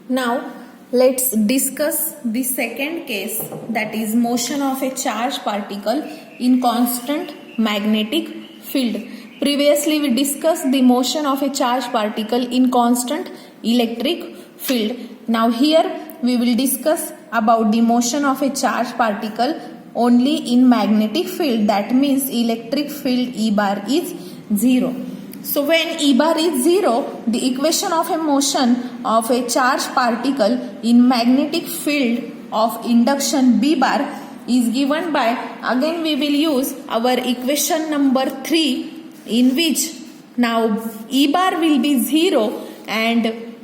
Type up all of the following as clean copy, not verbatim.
Now let's discuss the second case, that is motion of a charged particle in constant magnetic field. Previously we discussed the motion of a charged particle in constant electric field. Now here we will discuss about the motion of a charged particle only in magnetic field, that means electric field E bar is 0. So when E bar is 0, the equation of a motion of a charged particle in magnetic field of induction B bar is given by, again we will use our equation number 3, in which now E bar will be 0 and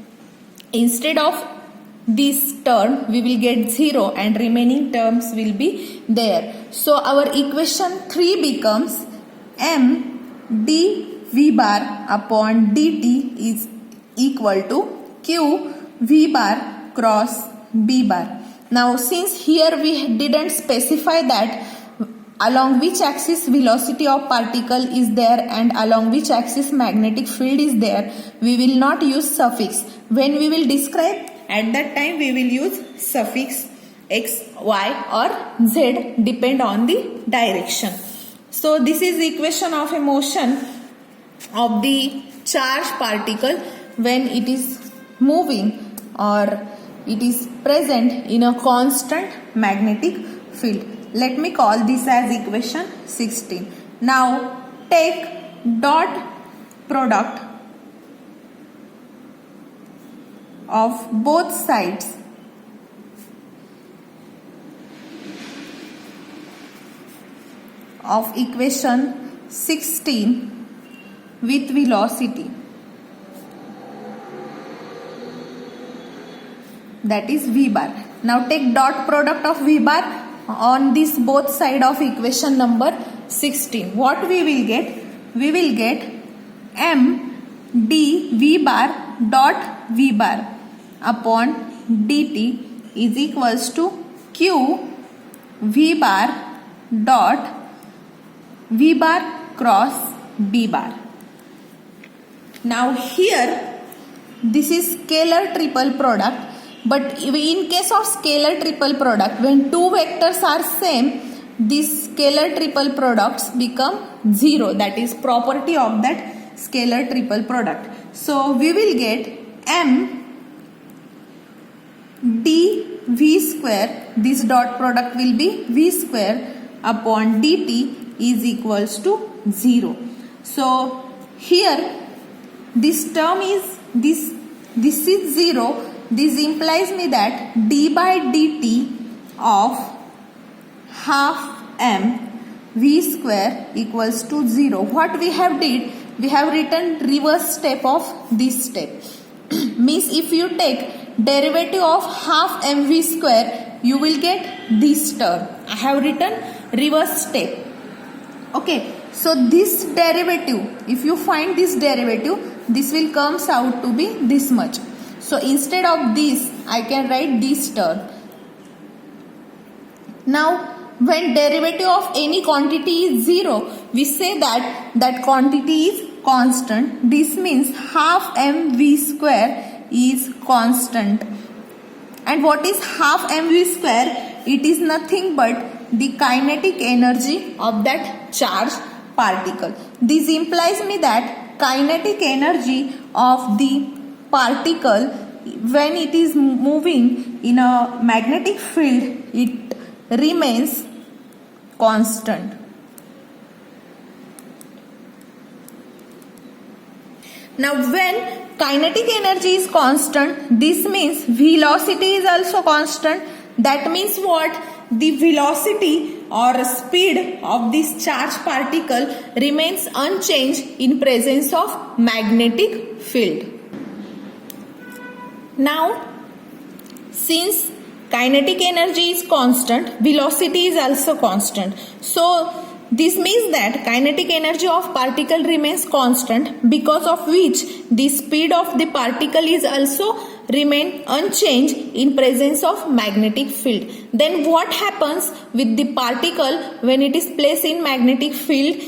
instead of this term we will get 0 and remaining terms will be there. So our equation 3 becomes m dV bar upon dt is equal to q V bar cross B bar. Now since here we didn't specify that along which axis velocity of particle is there and along which axis magnetic field is there, we will not use suffix. When we will describe, at that time we will use suffix x, y or z depend on the direction. So this is the equation of a motion of the charged particle when it is moving or it is present in a constant magnetic field. Let me call this as equation 16. Now take dot product of both sides of equation 16 with velocity, that is V bar. Now take dot product of V bar on this both side of equation number 16. What we will get? We will get m d V bar dot V bar upon dt is equals to q V bar dot V bar cross B bar. Now here this is scalar triple product, but in case of scalar triple product, when two vectors are same, these scalar triple products become 0. That is property of that scalar triple product. So we will get m d V square, this dot product will be V square upon dt is equals to 0. So here this term is this is 0. This implies me that d by dt of half m V square equals to 0. What we have did? We have written reverse step of this step. Means if you take derivative of half mv square, you will get this term. I have written reverse step. Okay, so this derivative, if you find this derivative, this will comes out to be this much. So instead of this, I can write this term. Now when derivative of any quantity is 0, we say that that quantity is constant. This means half mv square is constant. And what is half mv square? It is nothing but the kinetic energy of that charged particle. This implies me that kinetic energy of the particle when it is moving in a magnetic field, it remains constant. Now when kinetic energy is constant, this means velocity is also constant. That means what? The velocity or speed of this charged particle remains unchanged in presence of magnetic field. Now since kinetic energy is constant, velocity is also constant. So this means that kinetic energy of particle remains constant, because of which the speed of the particle is also remain unchanged in presence of magnetic field. Then what happens with the particle when it is placed in magnetic field?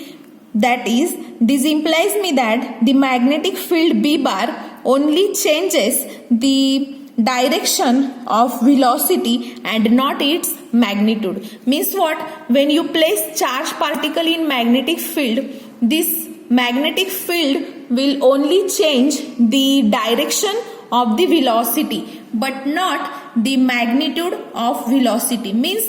That is, this implies me that the magnetic field B bar only changes the direction of velocity and not its magnitude. Means what? When you place charged particle in magnetic field, this magnetic field will only change the direction of the velocity but not the magnitude of velocity. Means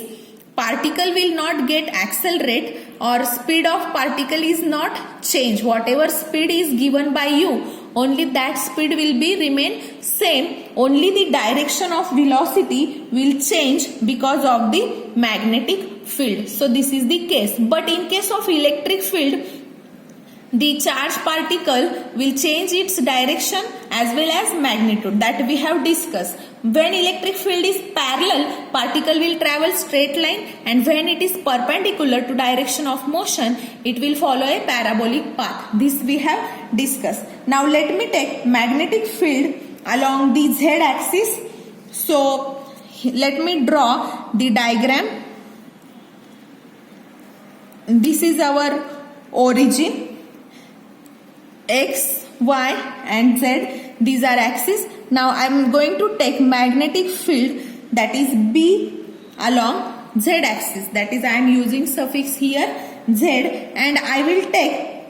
particle will not get accelerate or speed of particle is not change. Whatever speed is given by you, only that speed will be remain same. Only the direction of velocity will change because of the magnetic field. So this is the case. But in case of electric field, the charged particle will change its direction as well as magnitude, that we have discussed. When electric field is parallel, particle will travel straight line, and when it is perpendicular to direction of motion, it will follow a parabolic path. This we have discussed. Now let me take magnetic field along the z axis. So let me draw the diagram. This is our origin. X, Y and Z, these are axes. Now I am going to take magnetic field, that is B, along Z axis, that is I am using suffix here Z, and I will take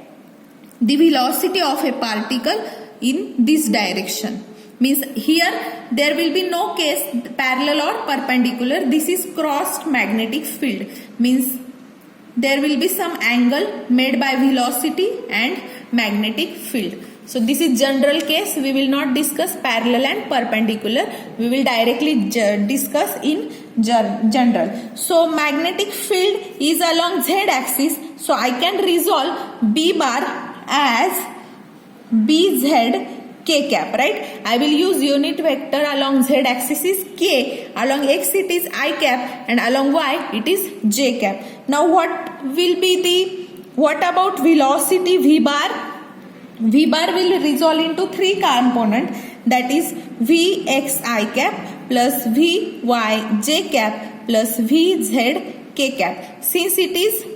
the velocity of a particle in this direction. Means here there will be no case parallel or perpendicular. This is crossed magnetic field. Means there will be some angle made by velocity and magnetic field. So this is general case. We will not discuss parallel and perpendicular. We will directly discuss in general. So magnetic field is along z axis. So I can resolve B bar as BZ K cap, right? I will use unit vector along z axis is K, along x it is I cap, and along y it is J cap. Now what about velocity V bar? V bar will resolve into three components, that is Vx I cap plus Vy J cap plus Vz K cap. Since it is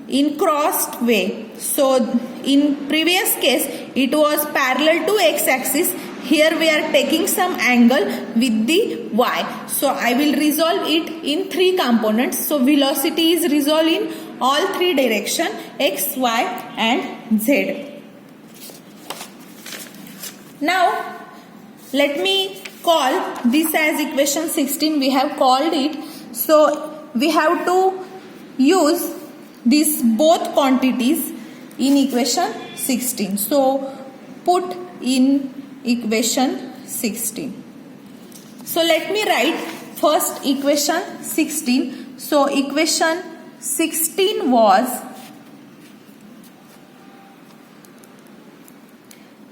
in crossed way, so in previous case it was parallel to x axis. Here we are taking some angle with the y. So I will resolve it in three components. So velocity is resolved in all three directions, x, y and z. Now let me call this as equation 16. We have called it. So we have to use these both quantities in equation 16. So put in equation 16. So let me write first equation 16. So equation 16 was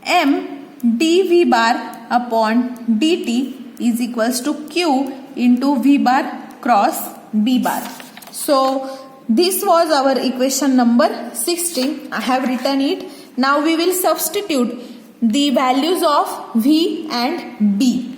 m dv bar upon dt is equals to q into v bar cross b bar. So this was our equation number 16. I have written it. Now we will substitute the values of V and B.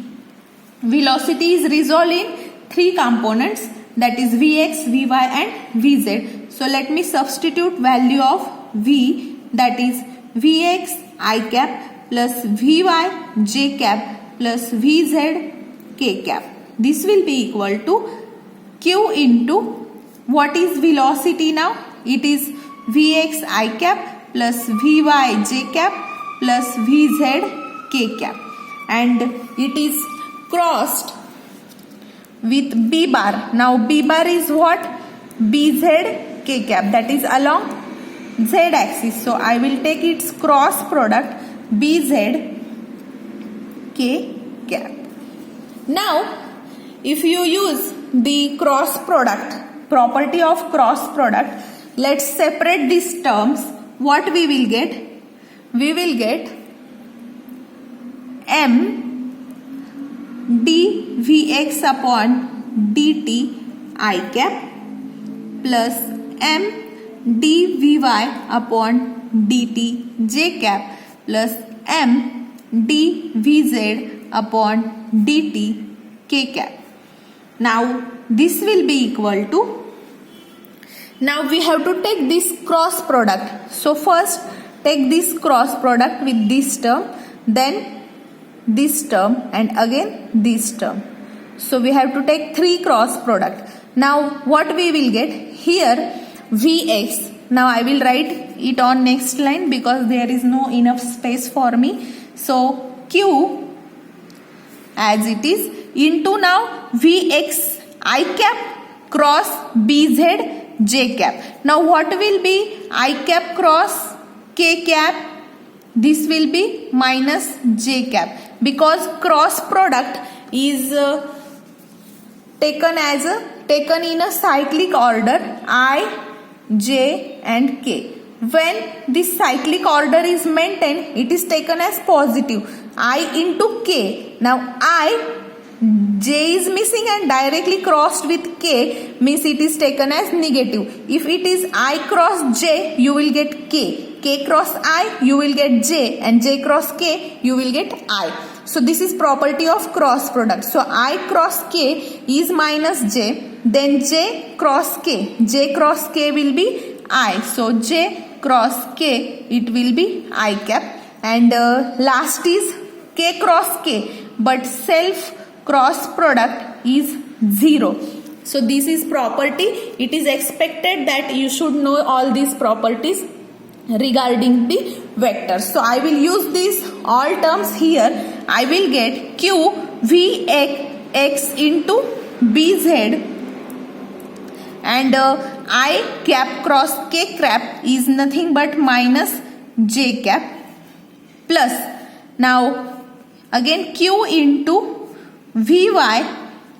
Velocity is resolved in three components, that is Vx, Vy and Vz. So let me substitute value of V, that is Vx I cap plus Vy J cap plus Vz K cap. This will be equal to Q into what is velocity now? It is Vx I cap plus Vy J cap plus Vz K cap, and it is crossed with B bar. Now B bar is what? Bz K cap, that is along Z axis. So I will take its cross product Bz K cap. Now if you use the cross product, property of cross product, let's separate these terms. What we will get? We will get m dvx upon dt I cap plus m dvy upon dt J cap plus m dvz upon dt K cap. Now this will be equal to, now we have to take this cross product. So first take this cross product with this term, then this term and again this term. So we have to take 3 cross product. Now what we will get here, Vx. Now I will write it on next line because there is no enough space for me. So Q as it is into now Vx I cap cross Bz j cap. Now what will be I cap cross k cap? This will be minus j cap because cross product is taken in a cyclic order I, j and k. When this cyclic order is maintained, it is taken as positive I into k. Now j is missing and directly crossed with k means it is taken as negative. If it is I cross j, you will get k. K cross I, you will get j, and j cross k, you will get I. So this is property of cross product. So I cross k is minus j, then j cross k. J cross k will be I. So j cross k, it will be I cap. And last is k cross k, but self cross product is 0. So this is property. It is expected that you should know all these properties regarding the vectors. So I will use these all terms here. I will get Q V x into Bz and I cap cross k cap is nothing but minus j cap plus now again Q into Vy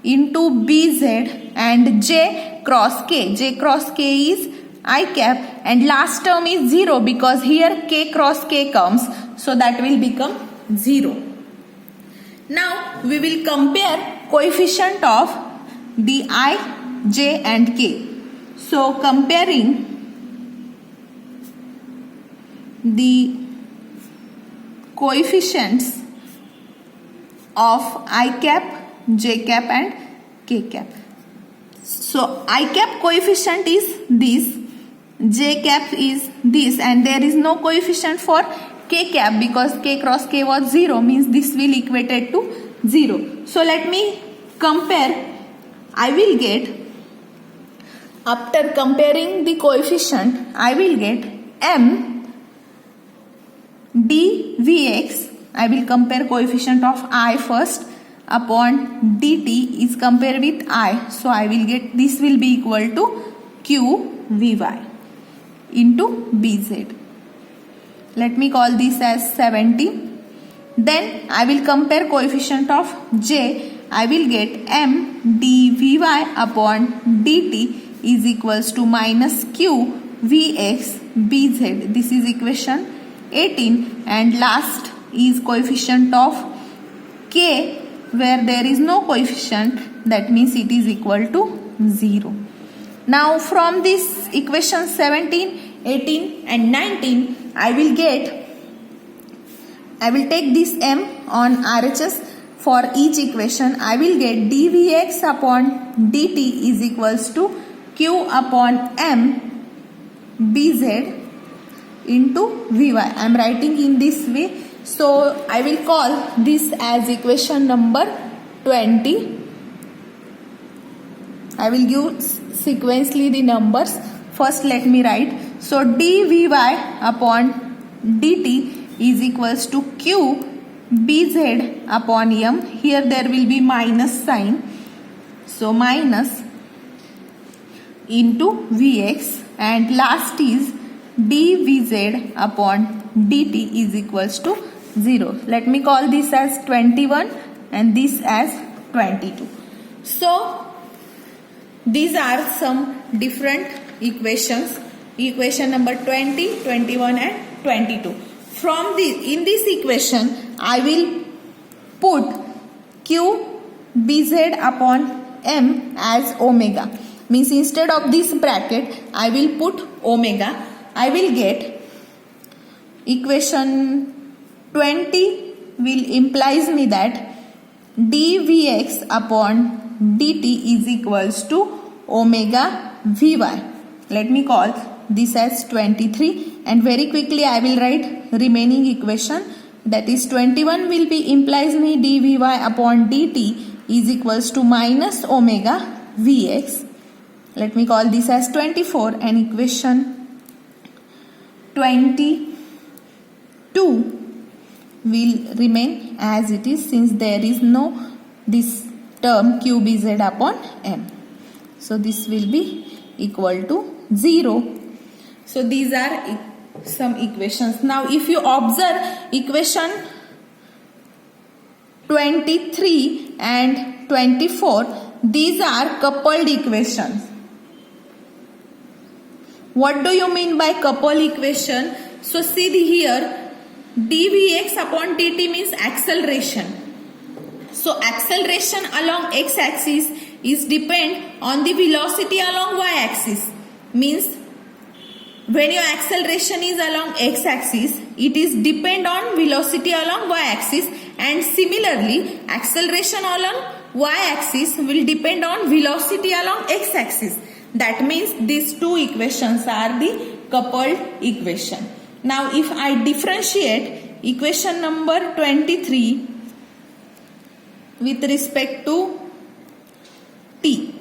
into Bz and j cross k. J cross k is I cap and last term is 0 because here k cross k comes, so that will become 0. Now we will compare coefficient of the I, j and k. So comparing the coefficients of I cap, j cap and k cap. So I cap coefficient is this, j cap is this, and there is no coefficient for k cap because k cross k was 0, means this will equated to 0. So let me compare. I will get, after comparing the coefficient, I will get m dvx. I will compare coefficient of I first upon dt is compared with I. So I will get, this will be equal to q vy into bz. Let me call this as 70. Then I will compare coefficient of j. I will get m dvy upon dt is equals to minus q vx bz. This is equation 18. And last is coefficient of k, where there is no coefficient, that means it is equal to 0. Now from this equation 17, 18 and 19, I will take this m on RHS for each equation. I will get dvx upon dt is equals to q upon m bz into vy. I am writing in this way. So I will call this as equation number 20. I will give sequentially the numbers. First let me write. So dvy upon dt is equals to q bz upon m. Here there will be minus sign. So minus into vx, and last is dvz upon dt is equals to 0. Let me call this as 21 and this as 22. So these are some different equations. Equation number 20, 21 and 22. From in this equation, I will put q bz upon m as omega. Means instead of this bracket, I will put omega. I will get equation 20 will implies me that dvx upon dt is equals to omega vy. Let me call this as 23, and very quickly I will write remaining equation that is 21 will be implies me dvy upon dt is equals to minus omega vx. Let me call this as 24, and equation 22 will remain as it is since there is no this term qbz upon m. So this will be equal to 0. So these are some equations. Now if you observe equation 23 and 24, these are coupled equations. What do you mean by coupled equation? So see here, dvx upon dt means acceleration. So acceleration along x-axis is depend on the velocity along y-axis. Means when your acceleration is along x-axis, it is depend on velocity along y-axis, and similarly acceleration along y-axis will depend on velocity along x-axis. That means these two equations are the coupled equation. Now if I differentiate equation number 23 with respect to t.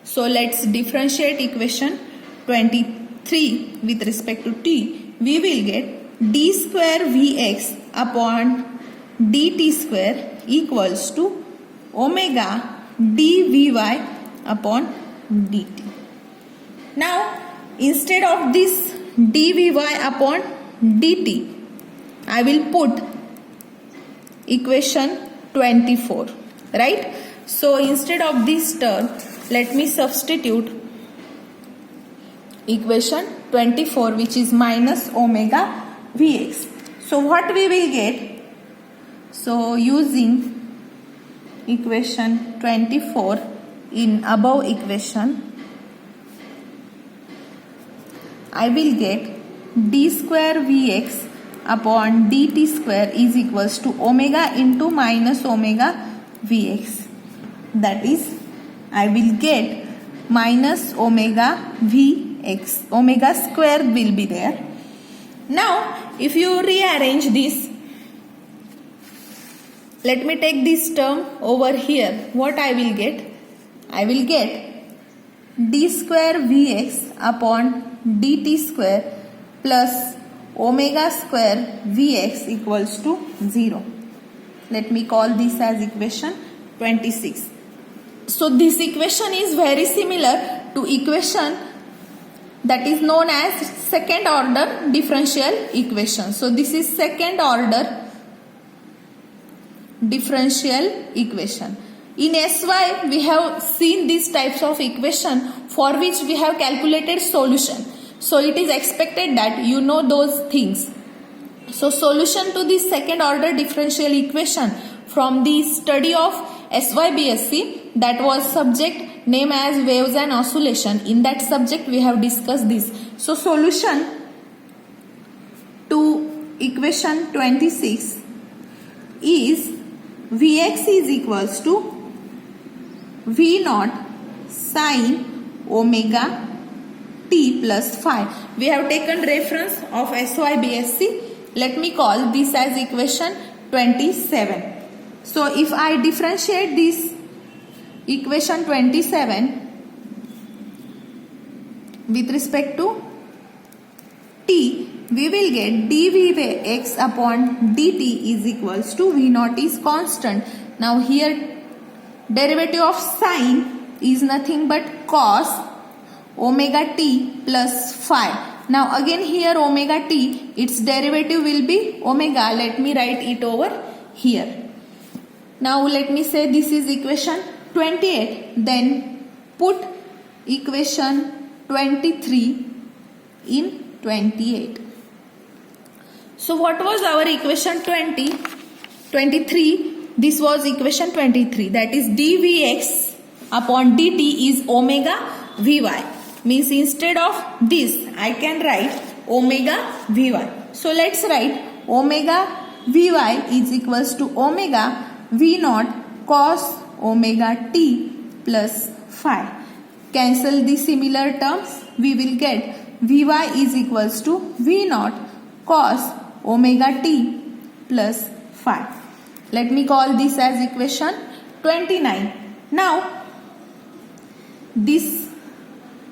So let's differentiate equation 23 with respect to t. We will get d square vx upon dt square equals to omega dvy upon dt. Now instead of this dvy upon dt, I will put equation 24, right? So instead of this term, let me substitute equation 24, which is minus omega vx. So what we will get? So using equation 24 in above equation, I will get d square vx upon dt square is equals to omega into minus omega vx. That is, I will get minus omega vx. Omega square will be there. Now if you rearrange this, let me take this term over here. What I will get? I will get d square vx upon dt square plus omega square vx equals to 0. Let me call this as equation 26. So this equation is very similar to equation that is known as second order differential equation. So this is second order differential equation. In SY we have seen these types of equation for which we have calculated solution. So it is expected that you know those things. So solution to this second order differential equation from the study of SYBSC, that was subject name as waves and oscillation. In that subject we have discussed this. So solution to equation 26 is Vx is equals to V naught sine omega t plus phi. We have taken reference of SYBSC. Let me call this as equation 27. So if I differentiate this equation 27 with respect to t, we will get dvx upon dt is equals to V naught is constant. Now here derivative of sine is nothing but cos omega t plus phi. Now again here omega t, its derivative will be omega. Let me write it over here. Now let me say this is equation 28. Then put equation 23 in 28. So what was our equation 23? This was equation 23. That is dvx upon dt is omega vy. Means instead of this I can write omega vy. So let's write omega vy is equals to omega v naught cos omega t plus phi. Cancel the similar terms. We will get vy is equals to v naught cos omega t plus phi. Let me call this as equation 29. Now this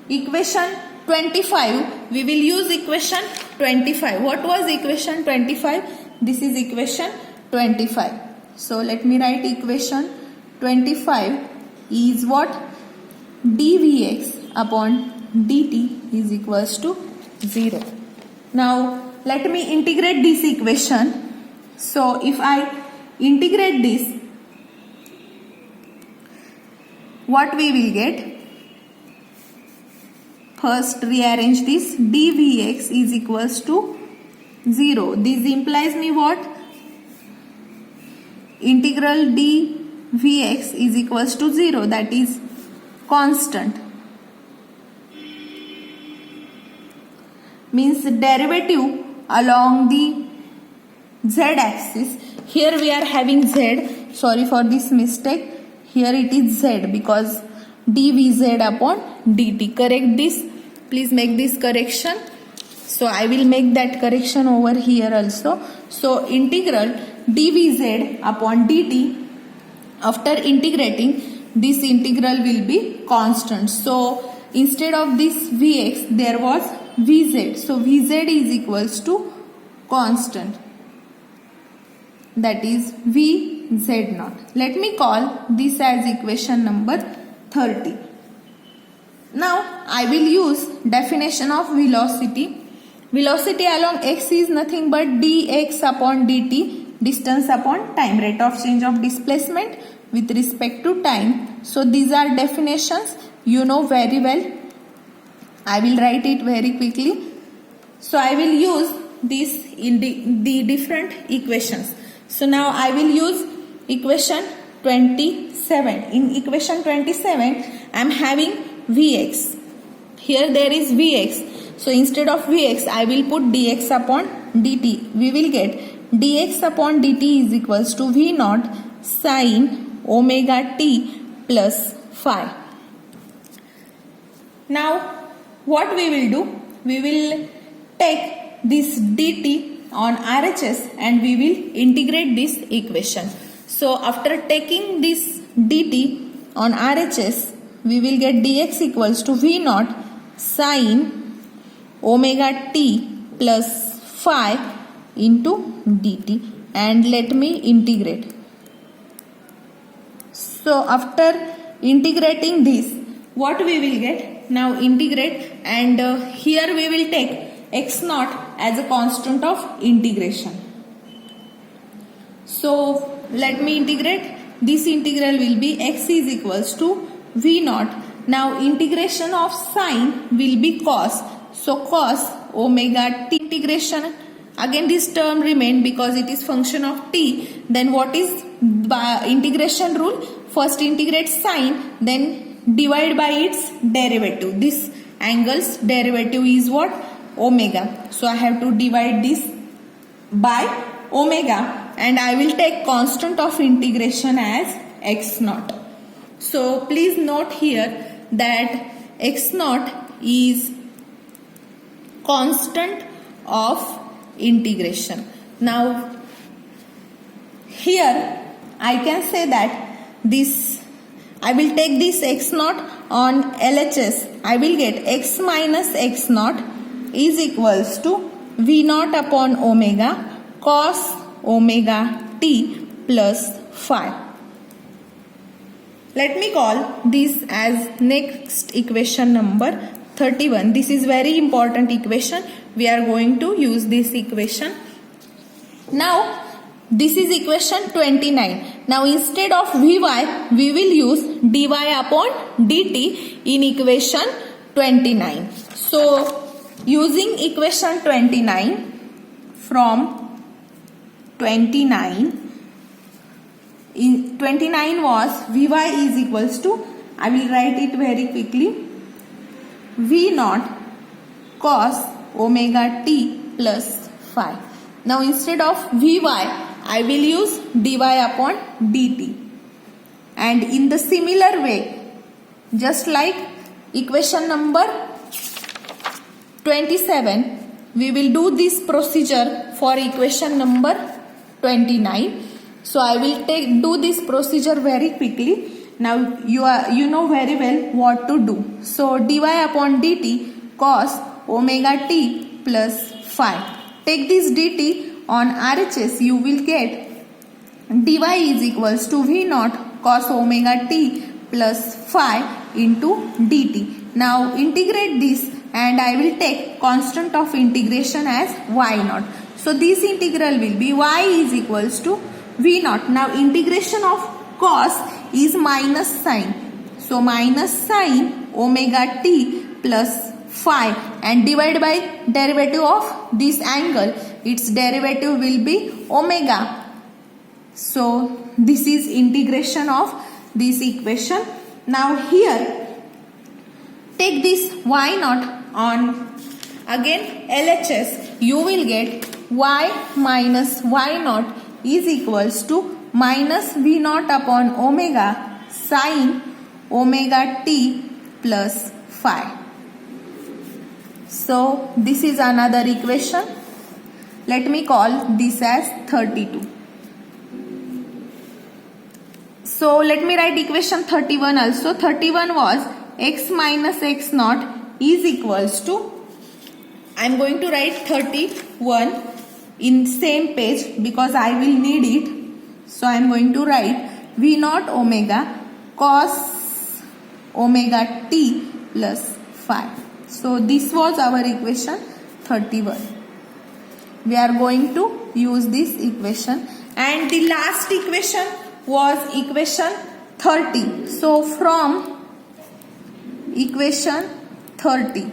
equation 25, we will use equation 25. What was equation 25? This is equation 25. So let me write equation 25 is what? dvx upon dt is equals to 0. Now let me integrate this equation. So if I integrate this, what we will get? First rearrange this. dvx is equals to 0. This implies me what? Integral dvx is equals to 0, that is constant. Means derivative along the z axis. Here we are having z. Sorry for this mistake. Here it is z because dvz upon dt. Correct this. Please make this correction. So I will make that correction over here also. So integral dvz upon dt. After integrating, this integral will be constant. So instead of this vx, there was vz. So vz is equals to constant. That is vz naught. Let me call this as equation number 30. Now I will use definition of velocity. Velocity along x is nothing but dx upon dt, distance upon time, rate of change of displacement with respect to time. So these are definitions you know very well. I will write it very quickly. So I will use this in the different equations. So now I will use equation 27. In equation 27, I am having Vx. Here there is Vx. So instead of Vx, I will put dx upon dt. We will get dx upon dt is equals to V naught sine omega t plus phi. Now what we will do? We will take this dt on RHS and we will integrate this equation. So after taking this dt on RHS, we will get dx equals to V naught sine omega t plus phi into dt, and let me integrate. So after integrating this, what we will get? Now integrate, and here we will take x naught as a constant of integration. So let me integrate. This integral will be x is equals to V naught. Now integration of sine will be cos. So cos omega t integration. Again this term remain because it is function of t. Then what is integration rule? First integrate sine, then divide by its derivative. This angle's derivative is what? Omega. So I have to divide this by omega, and I will take constant of integration as x naught. So please note here that x naught is constant of integration. Now here I can say that this, I will take this x naught on LHS. I will get x minus x naught is equals to V naught upon omega cos omega t plus phi. Let me call this as next equation number 31. This is very important equation. We are going to use this equation. Now this is equation 29. Now instead of Vy, we will use dy upon dt in equation 29. So using equation 29, from 29 was Vy is equals to, I will write it very quickly, V naught cos omega t plus phi. Now instead of Vy, I will use dy upon dt. And in the similar way, just like equation number 27, we will do this procedure for equation number 29. So I will do this procedure very quickly. Now you know very well what to do. So dy upon dt cos omega t plus phi. Take this dt on RHS, you will get dy is equals to v naught cos omega t plus phi into dt. Now integrate this and I will take constant of integration as y naught. So this integral will be y is equals to v naught. Now integration of cos is minus sine. So minus sine omega t plus phi and divide by derivative of this angle. Its derivative will be omega. So this is integration of this equation. Now here take this y naught on again LHS. You will get y minus y naught is equals to minus v naught upon omega sine omega t plus phi. So this is another equation. Let me call this as 32. So let me write equation 31 also. 31 was x minus x naught is equals to, I am going to write 31 in same page because I will need it. So I am going to write v naught omega cos omega t plus phi. So this was our equation 31. We are going to use this equation, and the last equation was equation 30. So from equation 30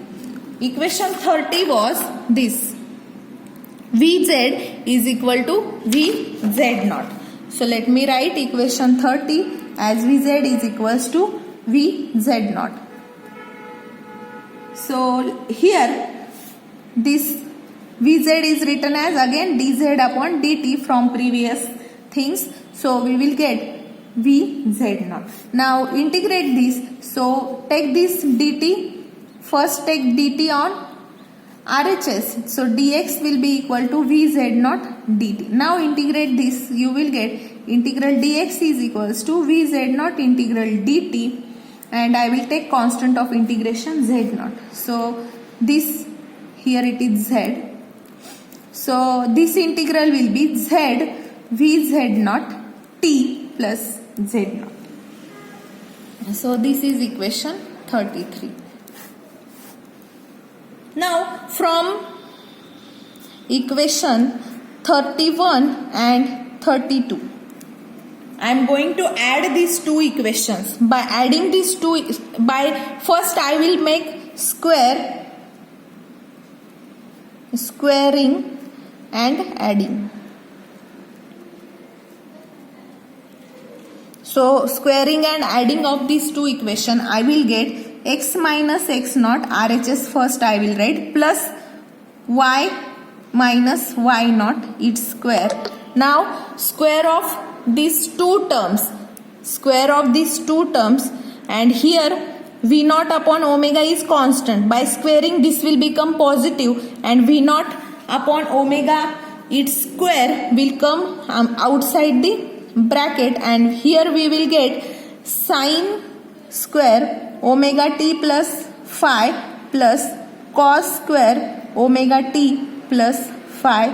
was this: Vz is equal to Vz naught. So let me write equation 30 as Vz is equals to Vz naught. So here this Vz is written as again dz upon dt from previous things. So we will get Vz naught. Now integrate this. So take this dt. First take dt on RHS. So dx will be equal to Vz naught dt. Now integrate this. You will get integral dx is equals to Vz naught integral dt. And I will take constant of integration z naught. So this here it is z. So this integral will be z Vz naught t plus z naught. So this is equation 33. Now from equation 31 and 32, I am going to add these two equations. By adding these two, first I will make squaring and adding. So squaring and adding of these two equations, I will get x minus x naught, RHS first I will write, plus y minus y naught, its square. Now square of these two terms, and here v naught upon omega is constant. By squaring this will become positive, and v naught upon omega its square will come outside the bracket, and here we will get sine square omega t plus phi plus cos square omega t plus phi.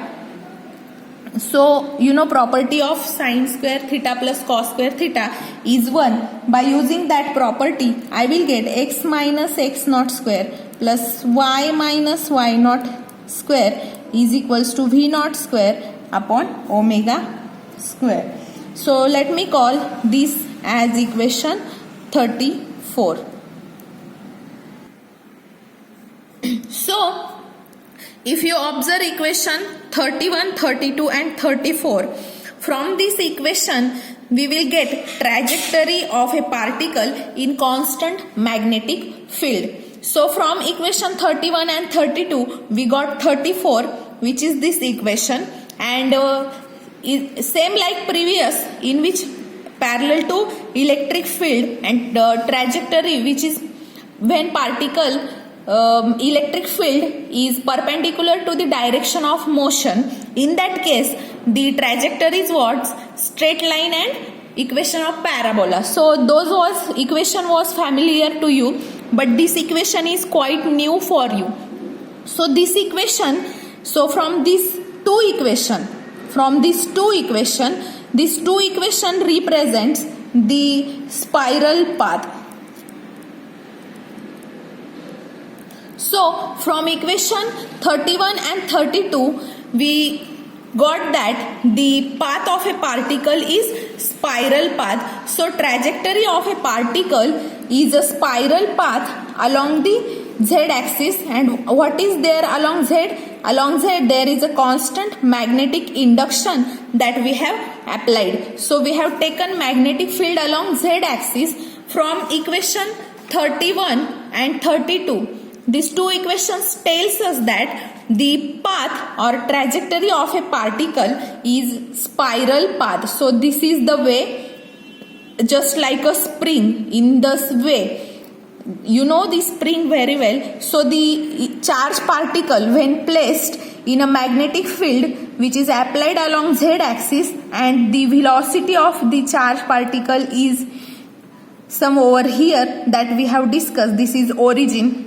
So you know property of sine square theta plus cos square theta is 1. By using that property I will get x minus x naught square plus y minus y naught square is equals to v naught square upon omega square. So let me call this as equation 34. So if you observe equation 31, 32 and 34, from this equation we will get trajectory of a particle in constant magnetic field. So from equation 31 and 32 we got 34, which is this equation, and same like previous, in which parallel to electric field and trajectory, which is when particle electric field is perpendicular to the direction of motion, In that case, the trajectory is what? Straight line and equation of parabola. So equation was familiar to you, but this equation is quite new for you. So this equation, from these two equation represents the spiral path. So from equation 31 and 32 we got that the path of a particle is spiral path. So trajectory of a particle is a spiral path along the z-axis, and what is there along z? Along z there is a constant magnetic induction that we have applied. So we have taken magnetic field along z-axis from equation 31 and 32. These two equations tells us that the path or trajectory of a particle is spiral path. So this is the way, just like a spring. In this way, you know the spring very well. So the charged particle, when placed in a magnetic field which is applied along z-axis, and the velocity of the charged particle is some over here that we have discussed. This is origin.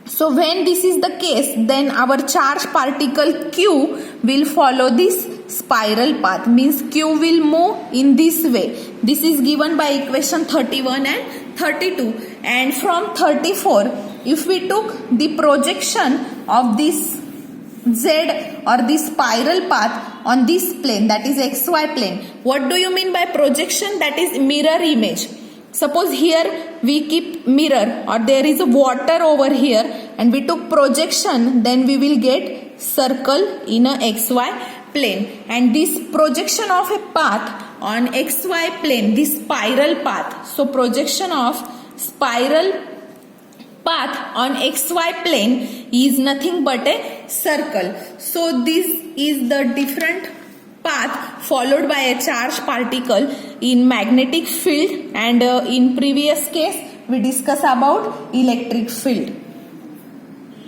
So when this is the case, then our charged particle Q will follow this spiral path, means Q will move in this way. This is given by equation 31 and 32. And from 34, if we took the projection of this Z or this spiral path on this plane, that is XY plane. What do you mean by projection? That is mirror image. Suppose here we keep mirror, or there is a water over here, and we took projection, then we will get circle in a XY plane. And this projection of a path on XY plane, this spiral path. So projection of spiral path on XY plane is nothing but a circle. So this is the different path followed by a charged particle in magnetic field, and in previous case we discussed about electric field.